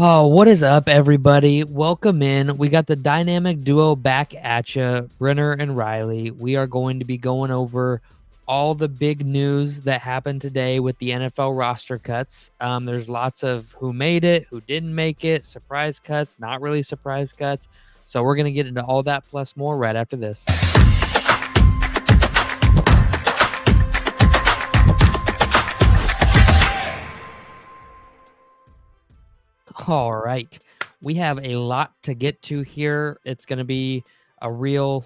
Oh, what is up, everybody? Welcome in. We got the dynamic duo back at you, Brenner and Riley. We are going to be going over all the big news that happened today with the NFL roster cuts. There's lots of who made it, who didn't make it, surprise cuts, not really surprise cuts. So we're going to get into all that plus more right after this. All right. We have a lot to get to here. It's going to be a real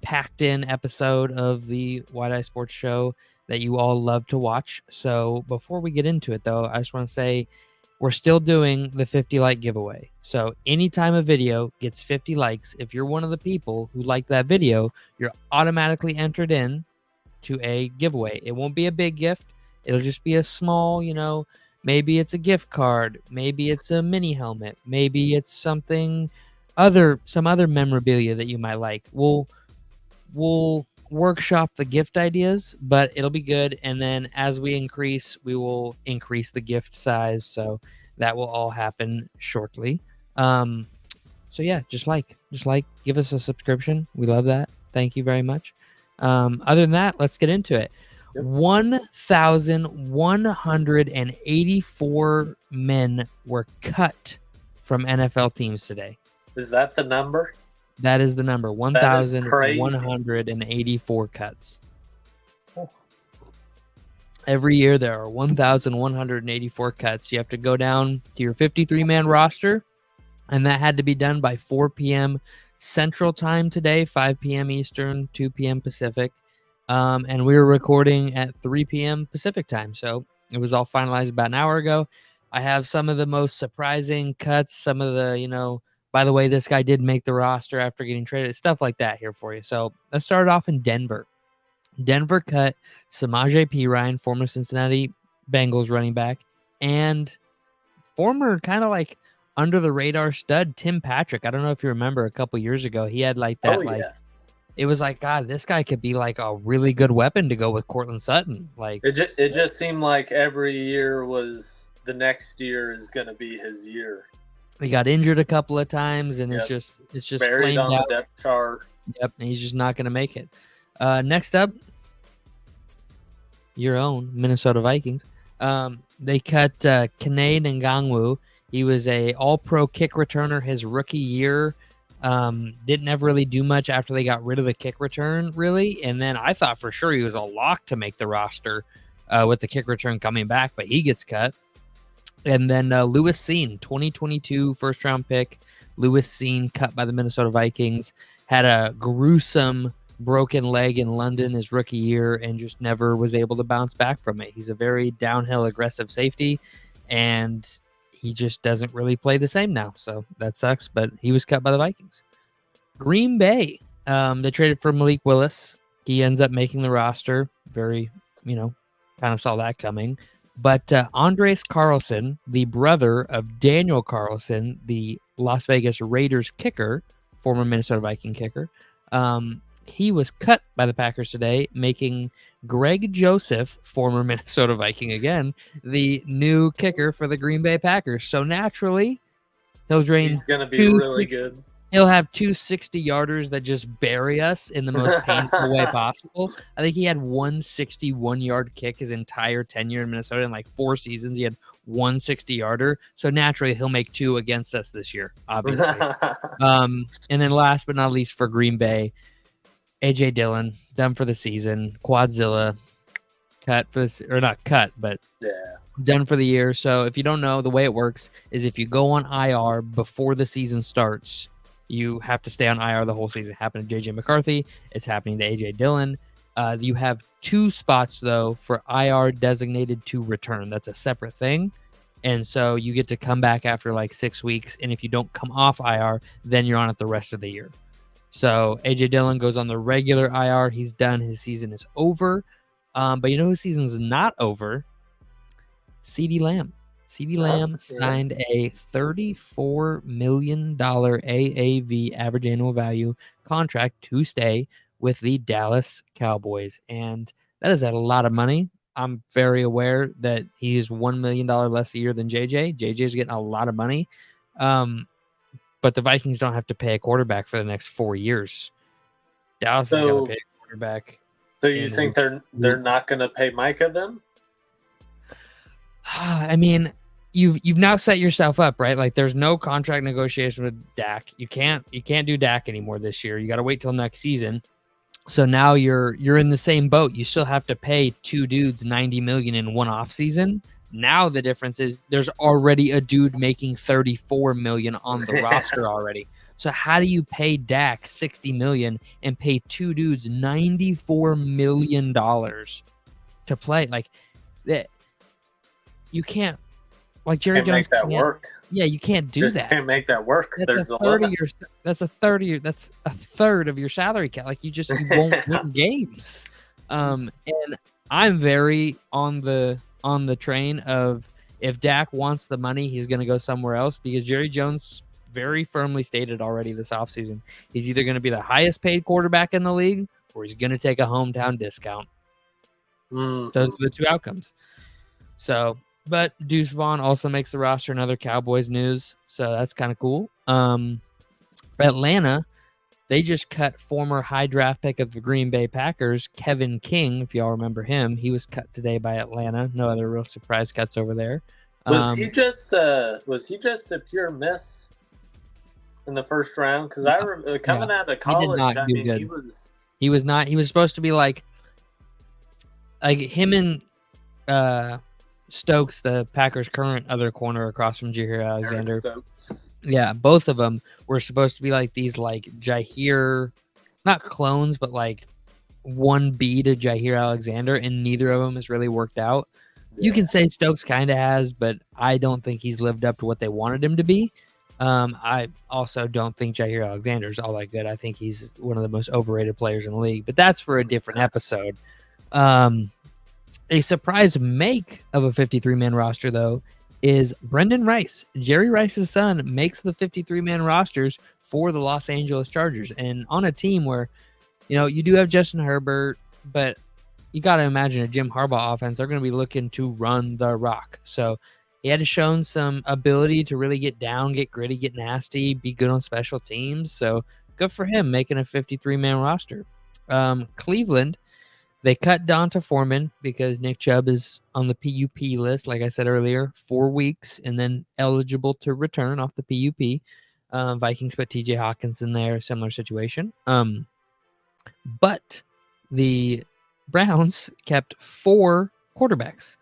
packed in episode of the Wide Eye Sports Show that you all love to watch. So before we get into it, though, I just want to say we're still doing the 50 like giveaway. So anytime a video gets 50 likes, if you're one of the people who like that video, you're automatically entered in to a giveaway. It won't be a big gift. It'll just be a small, maybe it's a gift card, maybe it's a mini helmet, maybe it's some other memorabilia that you might like. We'll workshop the gift ideas, but it'll be good. And then as we increase, we will increase the gift size. So that will all happen shortly. So yeah, just give us a subscription. We love that. Thank you very much. Other than that, let's get into it. Yep. 1,184 men were cut from NFL teams today. Is that the number? That is the number. 1,184 cuts. Oh. Every year there are 1,184 cuts. You have to go down to your 53-man roster, and that had to be done by 4 p.m. Central Time today, 5 p.m. Eastern, 2 p.m. Pacific. And we were recording at 3 p.m. Pacific Time. So it was all finalized about an hour ago. I have some of the most surprising cuts, some of the, by the way, this guy did make the roster after getting traded, stuff like that here for you. So let's start off in Denver. Denver cut Samaje Perine, former Cincinnati Bengals running back, and former kind of like under the radar stud Tim Patrick. I don't know if you remember a couple years ago, he had like that, it was like, God, this guy could be like a really good weapon to go with Cortland Sutton. Like it just seemed like every year was the next year is going to be his year. He got injured a couple of times, and it's just buried on the depth chart. Yep, and he's just not going to make it. Next up, your own Minnesota Vikings. They cut Kene Ngangwu. He was a all-pro kick returner his rookie year. Didn't ever really do much after they got rid of the kick return, really. And then I thought for sure he was a lock to make the roster with the kick return coming back, but he gets cut. And then Lewis Cine, 2022 first-round pick. Lewis Cine cut by the Minnesota Vikings. Had a gruesome broken leg in London his rookie year and just never was able to bounce back from it. He's a very downhill aggressive safety, and he just doesn't really play the same now. So that sucks, but he was cut by the Vikings. Green Bay, they traded for Malik Willis. He ends up making the roster. Very, kind of saw that coming. But Andres Carlson, the brother of Daniel Carlson, the Las Vegas Raiders kicker, former Minnesota Viking kicker, he was cut by the Packers today, making Greg Joseph, former Minnesota Viking again, the new kicker for the Green Bay Packers. So naturally, he's going to be really good. He'll have 2 60-yarders that just bury us in the most painful way possible. I think he had 1 61-yard kick his entire tenure in Minnesota. In like 4 seasons, he had 1 60-yarder. So naturally, he'll make 2 against us this year, obviously. And then last but not least for Green Bay, A.J. Dillon, done for the season. Quadzilla, cut for this, or not cut, but done for the year. So if you don't know, the way it works is if you go on IR before the season starts, you have to stay on IR the whole season. It happened to J.J. McCarthy. It's happening to A.J. Dillon. You have 2 spots, though, for IR designated to return. That's a separate thing. And so you get to come back after like 6 weeks. And if you don't come off IR, then you're on it the rest of the year. So A.J. Dillon goes on the regular IR. He's done. His season is over. But you know whose season is not over? CeeDee Lamb. CeeDee Lamb signed a $34 million AAV, average annual value, contract to stay with the Dallas Cowboys. And that is a lot of money. I'm very aware that he is $1 million less a year than JJ. JJ's getting a lot of money. But the Vikings don't have to pay a quarterback for the next 4 years. Dallas has got to pay a quarterback. So you think they're not going to pay Micah then? I mean, you've now set yourself up, right? Like there's no contract negotiation with Dak. You can't do Dak anymore this year. You got to wait till next season. So now you're in the same boat. You still have to pay two dudes $90 million in one off season. Now the difference is there's already a dude making $34 million on the roster already. So how do you pay Dak $60 million and pay two dudes $94 million to play? Like that, you can't. Like Jerry Jones can't make that work. Yeah, you can't do that. Can't make that work. That's a third of your. That's a third of your salary cap. Like you won't win games. And I'm very on the train of if Dak wants the money, he's going to go somewhere else because Jerry Jones very firmly stated already this offseason he's either going to be the highest paid quarterback in the league or he's going to take a hometown discount. Those are the two outcomes. So. But Deuce Vaughn also makes the roster in other Cowboys news, so that's kind of cool. Atlanta, they just cut former high draft pick of the Green Bay Packers, Kevin King, if y'all remember him. He was cut today by Atlanta. No other real surprise cuts over there. Was he just a pure miss in the first round? Because I remember coming out of college, he was not. He was supposed to be like him and Stokes, the Packers' current other corner across from Jair Alexander. Yeah, both of them were supposed to be like these like Jair, not clones, but like 1B to Jair Alexander, and neither of them has really worked out. Yeah. You can say Stokes kind of has, but I don't think he's lived up to what they wanted him to be. I also don't think Jair Alexander is all that good. I think he's one of the most overrated players in the league, but that's for a different episode. A surprise make of a 53-man roster, though, is Brendan Rice. Jerry Rice's son makes the 53-man rosters for the Los Angeles Chargers. And on a team where, you do have Justin Herbert, but you got to imagine a Jim Harbaugh offense, they're going to be looking to run the rock. So he had shown some ability to really get down, get gritty, get nasty, be good on special teams. So good for him making a 53-man roster. Cleveland, they cut Donta Foreman because Nick Chubb is on the PUP list, like I said earlier, 4 weeks, and then eligible to return off the PUP. Vikings put TJ Hawkinson there, similar situation. But the Browns kept 4 quarterbacks.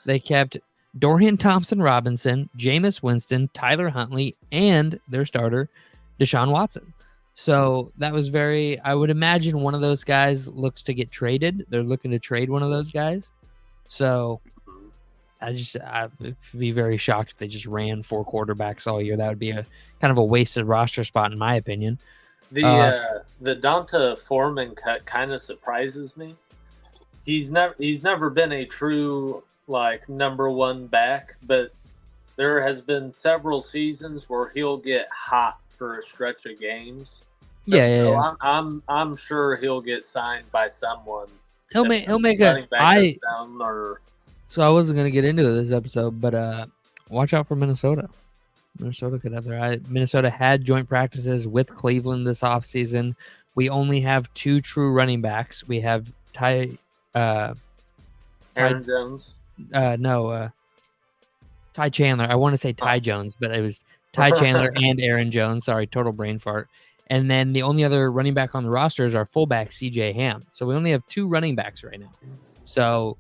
They kept Dorian Thompson-Robinson, Jameis Winston, Tyler Huntley, and their starter, Deshaun Watson. So that was I would imagine one of those guys looks to get traded. They're looking to trade one of those guys. So I'd be very shocked if they just ran 4 quarterbacks all year. That would be a kind of a wasted roster spot, in my opinion. The Donta Foreman cut kind of surprises me. He's never been a true number one back, but there has been several seasons where he'll get hot for a stretch of games. So I'm sure he'll get signed by someone. He'll make a So I wasn't gonna get into this episode, but watch out for Minnesota. Minnesota could have Minnesota had joint practices with Cleveland this offseason. We only have 2 true running backs. We have Aaron Jones. Ty Chandler. I want to say Ty Jones, but it was Ty Chandler and Aaron Jones. Sorry, total brain fart. And then the only other running back on the roster is our fullback, CJ Ham. So we only have 2 running backs right now. So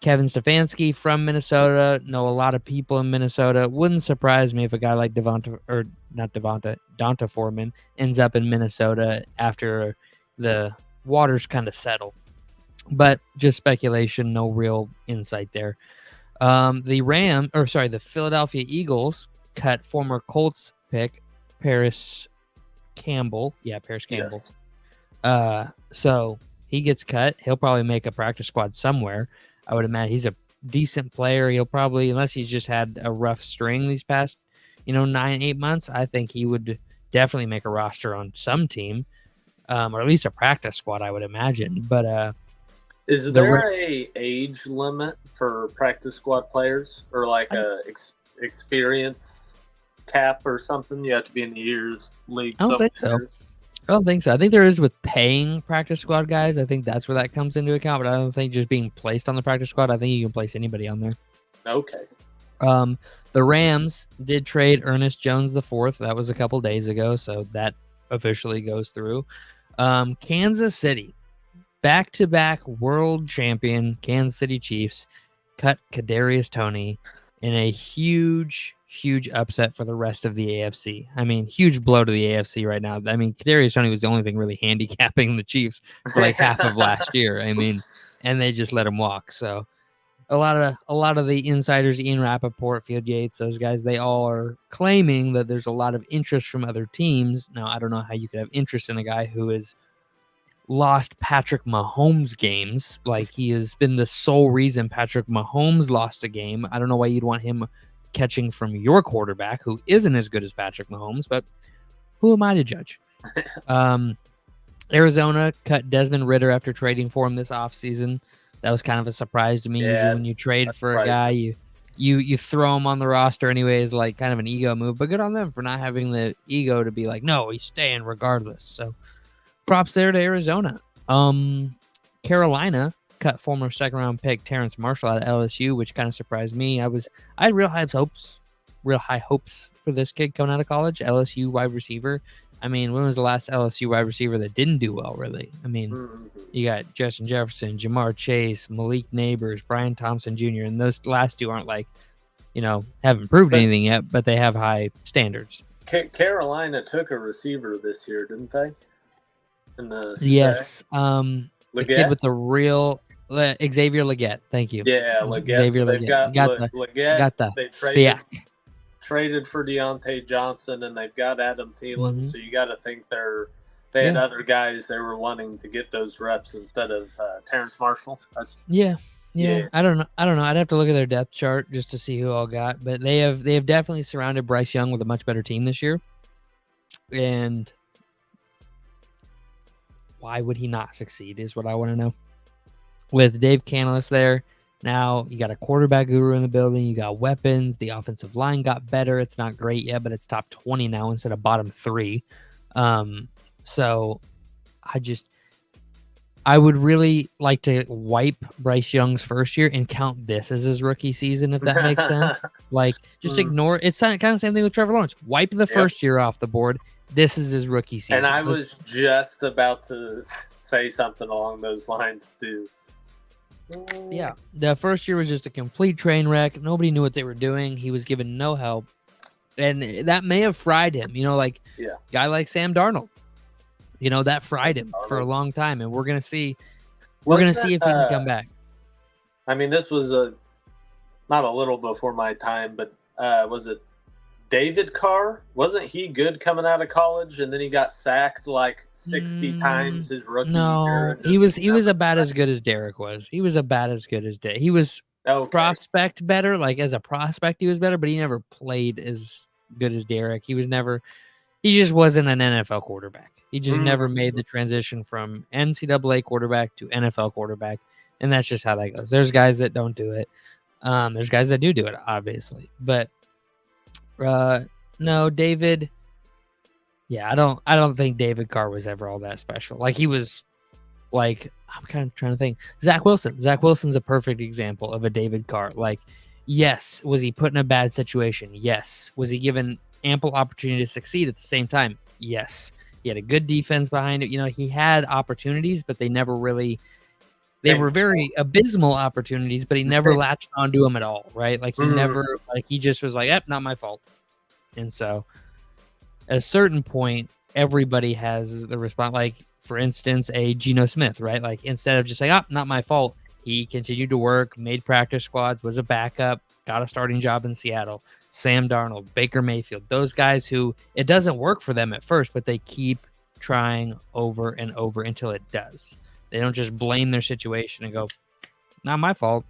Kevin Stefanski from Minnesota, know a lot of people in Minnesota. Wouldn't surprise me if a guy like Donta Foreman ends up in Minnesota after the waters kind of settle. But just speculation, no real insight there. The Philadelphia Eagles cut former Colts pick Paris Campbell. Yeah, Paris Campbell. Yes. So he gets cut. He'll probably make a practice squad somewhere. I would imagine he's a decent player. He'll probably, unless he's just had a rough string these past, 9-8 months, I think he would definitely make a roster on some team, or at least a practice squad, I would imagine. But Is there a age limit for practice squad players, or like experience cap or something? You have to be in the years league. I don't think so. I don't think so. I think there is with paying practice squad guys. I think that's where that comes into account. But I don't think just being placed on the practice squad. I think you can place anybody on there. Okay. The Rams did trade Ernest Jones IV. That was a couple days ago, so that officially goes through. Kansas City, back-to-back world champion Kansas City Chiefs, cut Kadarius Toney in a huge upset for the rest of the AFC. I mean, huge blow to the AFC right now. I mean, Kadarius Toney was the only thing really handicapping the Chiefs for like half of last year. I mean, and they just let him walk. So a lot of the insiders, Ian Rappaport, Field Yates, those guys, they all are claiming that there's a lot of interest from other teams. Now, I don't know how you could have interest in a guy who has lost Patrick Mahomes games. Like, he has been the sole reason Patrick Mahomes lost a game. I don't know why you'd want him catching from your quarterback, who isn't as good as Patrick Mahomes, but who am I to judge? Arizona cut Desmond Ridder after trading for him this offseason. That was kind of a surprise to me. Yeah, usually when you trade for a guy, you throw him on the roster anyways, like kind of an ego move. But good on them for not having the ego to be like, no, he's staying regardless. So props there to Arizona. Carolina cut former second-round pick Terrence Marshall out of LSU, which kind of surprised me. I had real high hopes for this kid coming out of college. LSU wide receiver. I mean, when was the last LSU wide receiver that didn't do well, really? I mean, you got Justin Jefferson, Jamar Chase, Malik Neighbors, Brian Thompson Jr., and those last two aren't like, haven't proved anything yet, but they have high standards. Carolina took a receiver this year, didn't they? Yes. The kid with the real Xavier Legette. Thank you. Yeah, Legette. Xavier Legette. Got the traded for Deontay Johnson, and they've got Adam Thielen. Mm-hmm. So you got to think they had other guys they were wanting to get those reps instead of Terrence Marshall. Yeah. I don't know. I'd have to look at their depth chart just to see who all got, but they have definitely surrounded Bryce Young with a much better team this year. And why would he not succeed is what I want to know. With Dave Canales there, now you got a quarterback guru in the building. You got weapons. The offensive line got better. It's not great yet, but it's top 20 now instead of bottom 3. So I would really like to wipe Bryce Young's first year and count this as his rookie season, if that makes sense. Like, just ignore it. It's kind of the same thing with Trevor Lawrence. Wipe the first year off the board. This is his rookie season. And I was just about to say something along those lines, too. Yeah. The first year was just a complete train wreck. Nobody knew what they were doing. He was given no help. And that may have fried him. Guy like Sam Darnold. That fried him for a long time. And we're going to see. We're going to see if he can come back. I mean, this was not a little before my time, but was it David Carr? Wasn't he good coming out of college, and then he got sacked like 60 times his rookie year? No, he was about as good as Derek was. He was about as good as Derek. He was prospect better. Like, as a prospect, he was better, but he never played as good as Derek. He just wasn't an NFL quarterback. He just never made the transition from NCAA quarterback to NFL quarterback, and that's just how that goes. There's guys that don't do it. There's guys that do it, obviously, but no, David. Yeah, I don't think David Carr was ever all that special. Like, he was, like, I'm kind of trying to think. Zach Wilson. Zach Wilson's a perfect example of a David Carr. Like, yes, was he put in a bad situation? Yes. Was he given ample opportunity to succeed at the same time? Yes. He had a good defense behind it. He had opportunities, but they never really. They were very abysmal opportunities, but he never latched onto them at all, right? Like, he never, he just was like, not my fault. And so, at a certain point, everybody has the response. Like, for instance, a Geno Smith, right? Like, instead of just saying, not my fault, he continued to work, made practice squads, was a backup, got a starting job in Seattle. Sam Darnold, Baker Mayfield, those guys who it doesn't work for them at first, but they keep trying over and over until it does. They don't just blame their situation and go, not my fault.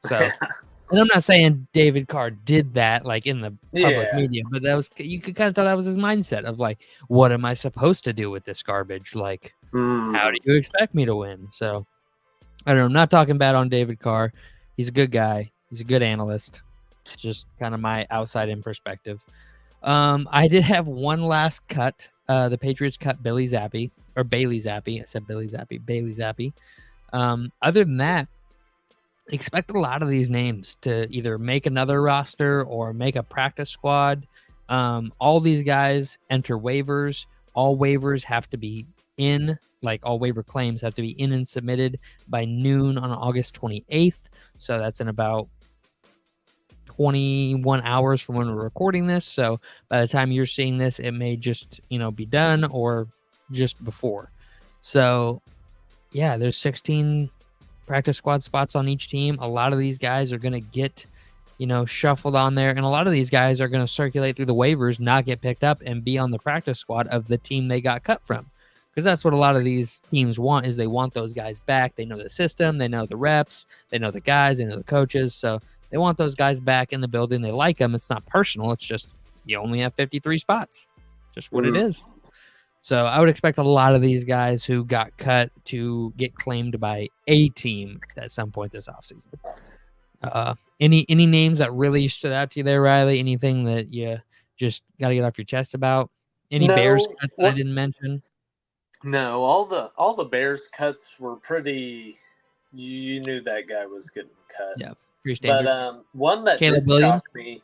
So, and I'm not saying David Carr did that like in the public media, but you could kind of tell that was his mindset of like, what am I supposed to do with this garbage? Like, how do you expect me to win? So, I don't know. I'm not talking bad on David Carr. He's a good guy. He's a good analyst. Just kind of my outside in perspective. I did have one last cut. The Patriots cut Billy Zappi or Bailey Zappi. I said Billy Zappi, Bailey Zappi. Other than that, expect a lot of these names to either make another roster or make a practice squad. All these guys enter waivers. All waivers have to be in, like all waiver claims have to be in and submitted by noon on August 28th. So that's in about 21 hours from when we're recording this. So by the time you're seeing this, it may just, be done or just before. So yeah, there's 16 practice squad spots on each team. A lot of these guys are going to get, shuffled on there. And a lot of these guys are going to circulate through the waivers, not get picked up, and be on the practice squad of the team they got cut from. Because that's what a lot of these teams want, is they want those guys back. They know the system. They know the reps. They know the guys. They know the coaches. So they want those guys back in the building. They like them. It's not personal. It's just you only have 53 spots. Just what it is. So I would expect a lot of these guys who got cut to get claimed by a team at some point this offseason. Any names that really stood out to you there, Riley? Anything that you just got to get off your chest about? Any Bears cuts I didn't mention? No, all the Bears cuts were pretty. You knew that guy was getting cut. Yeah, pretty standard. But one that Caleb did Williams? shock me.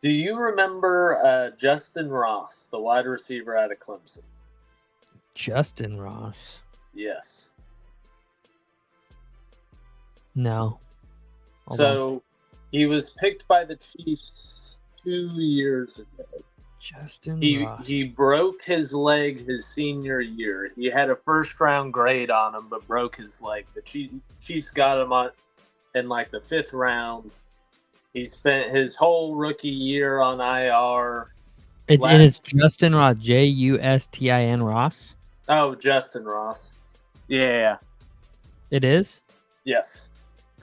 Do you remember Justin Ross, the wide receiver out of Clemson? Justin Ross? Yes. No. So he was picked by the Chiefs 2 years ago. Justin Ross. He broke his leg his senior year. He had a first-round grade on him, but broke his leg. The Chiefs got him in like the 5th round. He spent his whole rookie year on IR. It's Justin Ross, Justin Ross. Oh, Justin Ross. Yeah. It is? Yes.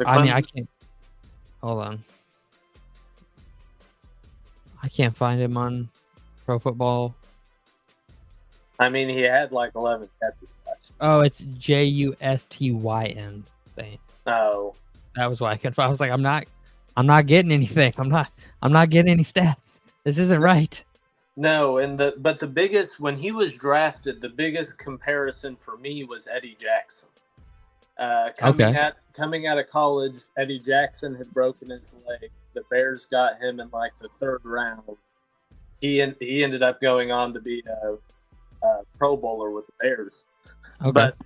I can't. Hold on. I can't find him on Pro Football. I mean, he had like 11 catches. Oh, it's Justyn thing. Oh. That was why I couldn't find. I was like, I'm not getting anything. I'm not getting any stats. This isn't right. No, but the biggest, when he was drafted, the biggest comparison for me was Eddie Jackson. Coming out of college, Eddie Jackson had broken his leg. The Bears got him in like the 3rd round. He ended up going on to be a Pro Bowler with the Bears. Okay. But the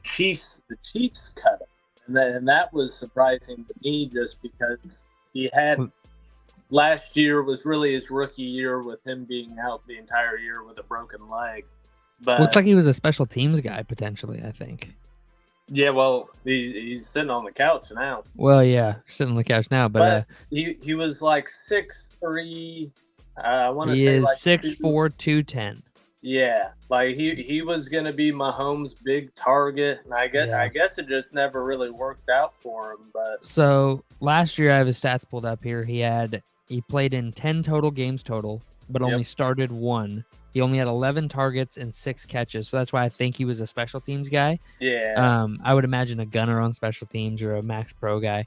Chiefs cut him, and that was surprising to me just because he had last year was really his rookie year with him being out the entire year with a broken leg. But looks like he was a special teams guy potentially, I think. Yeah, well, he's sitting on the couch now. Well, yeah, sitting on the couch now, but he was like 6'3". I want to say he is like 6'4", 210. Yeah, like he was gonna be Mahomes' big target, and I guess it just never really worked out for him. But so last year, I have his stats pulled up here. He played in 10 total games total, but only started 1. He only had 11 targets and 6 catches, so that's why I think he was a special teams guy. Yeah. I would imagine a gunner on special teams or a max pro guy.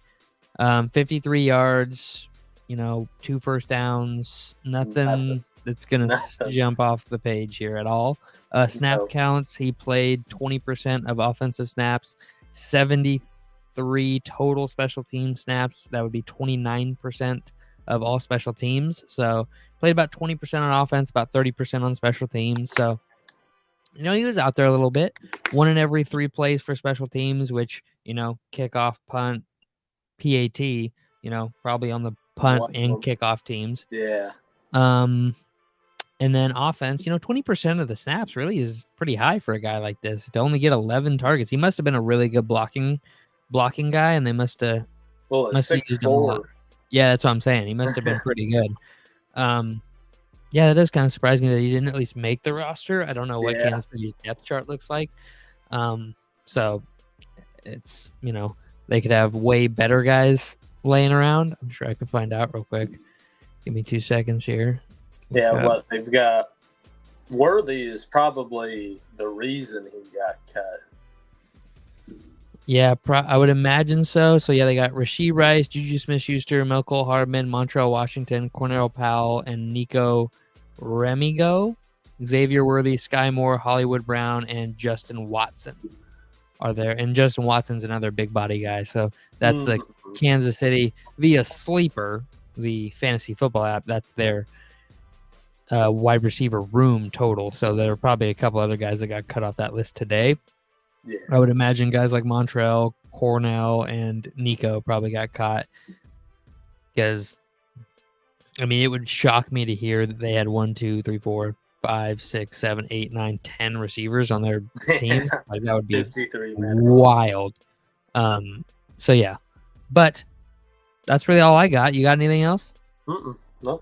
53 yards, 2 first downs, nothing that's going to jump off the page here at all. Snap counts, he played 20% of offensive snaps, 73 total special team snaps. That would be 29% of all special teams. So played about 20% on offense, about 30% on special teams. So, he was out there a little bit. 1 in every 3 plays for special teams, which, kickoff, punt, PAT, probably on the punt and kickoff teams. Yeah. And then offense, 20% of the snaps really is pretty high for a guy like this to only get 11 targets. He must have been a really good blocking guy, and they must have used him a lot. Yeah, that's what I'm saying. He must have been pretty good. Yeah, that does kind of surprise me that he didn't at least make the roster. I don't know what Kansas City's depth chart looks like. So it's, they could have way better guys laying around. I'm sure I could find out real quick. Give me 2 seconds here. What they've got, Worthy is probably the reason he got cut. Yeah, I would imagine so. So yeah, they got Rasheed Rice, Juju Smith-Schuster, Melcole Hardman, Montreal Washington, Cornell Powell, and Nico Remigo. Xavier Worthy, Sky Moore, Hollywood Brown, and Justin Watson are there. And Justin Watson's another big body guy. So that's the Kansas City via Sleeper, the fantasy football app. That's their wide receiver room total. So there are probably a couple other guys that got cut off that list today. Yeah. I would imagine guys like Montreal, Cornell, and Nico probably got caught because, I mean, it would shock me to hear that they had 1, 2, 3, 4, 5, 6, 7, 8, 9, 10 receivers on their team. Like that would be wild. So yeah, but that's really all I got. You got anything else? No.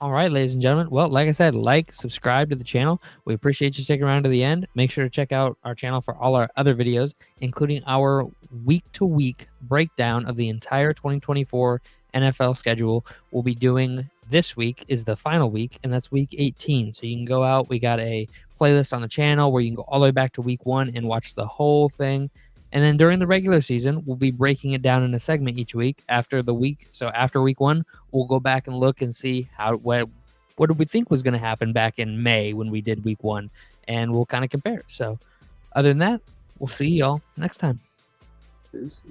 All right, ladies and gentlemen. Well, like I said, subscribe to the channel. We appreciate you sticking around to the end. Make sure to check out our channel for all our other videos, including our week-to-week breakdown of the entire 2024 NFL schedule. We'll be doing this week is the final week, and that's week 18. So you can go out. We got a playlist on the channel where you can go all the way back to week 1 and watch the whole thing. And then during the regular season, we'll be breaking it down in a segment each week after the week. So after week 1, we'll go back and look and see what did we think was going to happen back in May when we did week 1, and we'll kind of compare. So other than that, we'll see y'all next time. Peace.